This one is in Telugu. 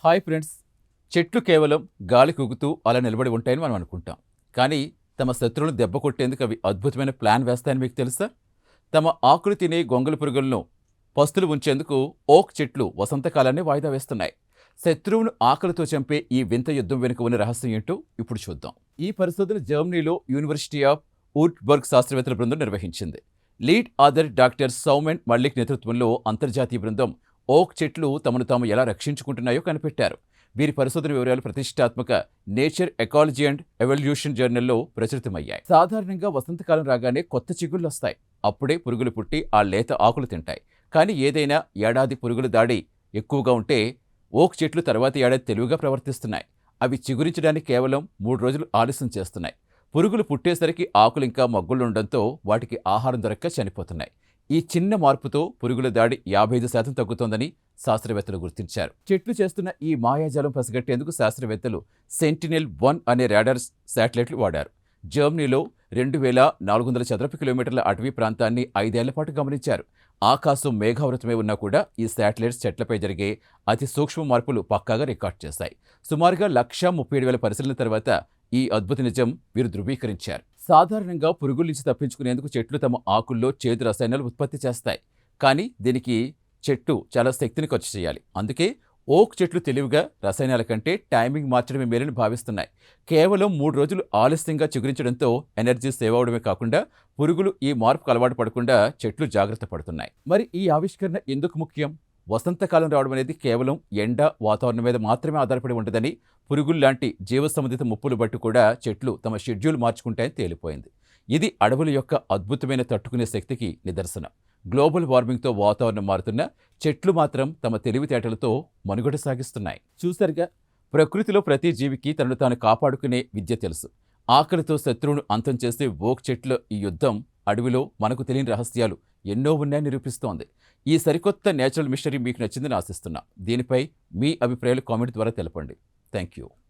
Hi friends. చెట్లు కేవలం గాలికి ఊగుతూ అలా నిలబడి ఉంటాయని మనం అనుకుంటాం. కానీ తమ శత్రువులను దెబ్బ కొట్టేందుకు అవి అద్భుతమైన ప్లాన్ వేస్తాయని మీకు తెలుసా? తమ ఆకులు తినే గొంగళి పురుగులను పస్తులు ఉంచేందుకు ఓక్ చెట్లు వసంతకాలాన్ని వాయిదా వేస్తున్నాయి. శత్రువును ఆకలితో చంపే ఈ వింత యుద్ధం వెనుక ఉన్న రహస్యం ఏంటో ఇప్పుడు చూద్దాం. ఈ పరిశోధన జర్మనీలో యూనివర్సిటీ ఆఫ్ ఊర్ట్బర్గ్ శాస్త్రవేత్తల బృందం నిర్వహించింది. Lead author doctor Soumen Mallick నేతృత్వంలో అంతర్జాతీయ బృందం ఓక్ చెట్లు తమను తాము ఎలా రక్షించుకుంటున్నాయో కనిపెట్టారు. వీరి పరిశోధన వివరాలు ప్రతిష్టాత్మక నేచర్ ఎకాలజీ అండ్ ఎవల్యూషన్ జర్నల్లో ప్రచురితమయ్యాయి. సాధారణంగా వసంతకాలం రాగానే కొత్త చిగుళ్ళు వస్తాయి. అప్పుడే పురుగులు పుట్టి ఆ లేత ఆకులు తింటాయి. కానీ ఏదైనా ఏడాది పురుగుల దాడి ఎక్కువగా ఉంటే ఓక్ చెట్లు తర్వాతి ఏడాది తెలివిగా ప్రవర్తిస్తున్నాయి. అవి చిగురించడానికి కేవలం 3 రోజులు ఆలస్యం చేస్తున్నాయి. పురుగులు పుట్టేసరికి ఆకులు ఇంకా మగ్గులుండడంతో వాటికి ఆహారం దొరక్క చనిపోతున్నాయి. ఈ చిన్న మార్పుతో పురుగుల దాడి 55% తగ్గుతోందని శాస్త్రవేత్తలు గుర్తించారు. చెట్లు చేస్తున్న ఈ మాయాజాలం పసిగట్టేందుకు శాస్త్రవేత్తలు సెంటినెల్-1 అనే రాడార్ శాటిలైట్లు వాడారు. జర్మనీలో 2400 చదరపు కిలోమీటర్ల అటవీ ప్రాంతాన్ని 5 ఏళ్ల పాటు గమనించారు. ఆకాశం మేఘావృతమై ఉన్నా కూడా ఈ శాటిలైట్స్ చెట్లపై జరిగే అతి సూక్ష్మ మార్పులు పక్కాగా రికార్డ్ చేశాయి. సుమారుగా 1,37,000 పరిశీలన తర్వాత ఈ అద్భుత నిజం వీరు ధృవీకరించారు. సాధారణంగా పురుగుల నుంచి తప్పించుకునేందుకు చెట్లు తమ ఆకుల్లో చేదు రసాయనాలు ఉత్పత్తి చేస్తాయి. కానీ దీనికి చెట్టు చాలా శక్తిని ఖర్చు చేయాలి. అందుకే ఓక్ చెట్లు తెలివిగా రసాయనాల కంటే టైమింగ్ మార్చడమే మేలని భావిస్తున్నాయి. కేవలం 3 రోజులు ఆలస్యంగా చిగురించడంతో ఎనర్జీ సేవ్ అవడమే కాకుండా పురుగులు ఈ మార్పుకు అలవాటు పడకుండా చెట్లు జాగ్రత్త పడుతున్నాయి. మరి ఈ ఆవిష్కరణ ఎందుకు ముఖ్యం? వసంతకాలం రావడం అనేది కేవలం ఎండ, వాతావరణం మీద మాత్రమే ఆధారపడి ఉండదని, పురుగుల్లాంటి జీవ సంబంధిత ముప్పులు బట్టి కూడా చెట్లు తమ షెడ్యూల్ మార్చుకుంటాయని తేలిపోయింది. ఇది అడవుల యొక్క అద్భుతమైన తట్టుకునే శక్తికి నిదర్శనం. గ్లోబల్ వార్మింగ్తో వాతావరణం మారుతున్నా చెట్లు మాత్రం తమ తెలివితేటలతో మనుగడ సాగిస్తున్నాయి. చూసారుగా, ప్రకృతిలో ప్రతి జీవికి తనను తాను కాపాడుకునే విద్య తెలుసు. ఆకలితో శత్రువును అంతం చేసే ఓక్ చెట్ల ఈ యుద్ధం అడవిలో మనకు తెలియని రహస్యాలు ఎన్నో ఉన్నాయని నిరూపిస్తోంది. ఈ సరికొత్త నేచురల్ మిస్టరీ మీకు నచ్చిందని ఆశిస్తున్నా. దీనిపై మీ అభిప్రాయాలు కామెంట్ ద్వారా తెలపండి. Thank you.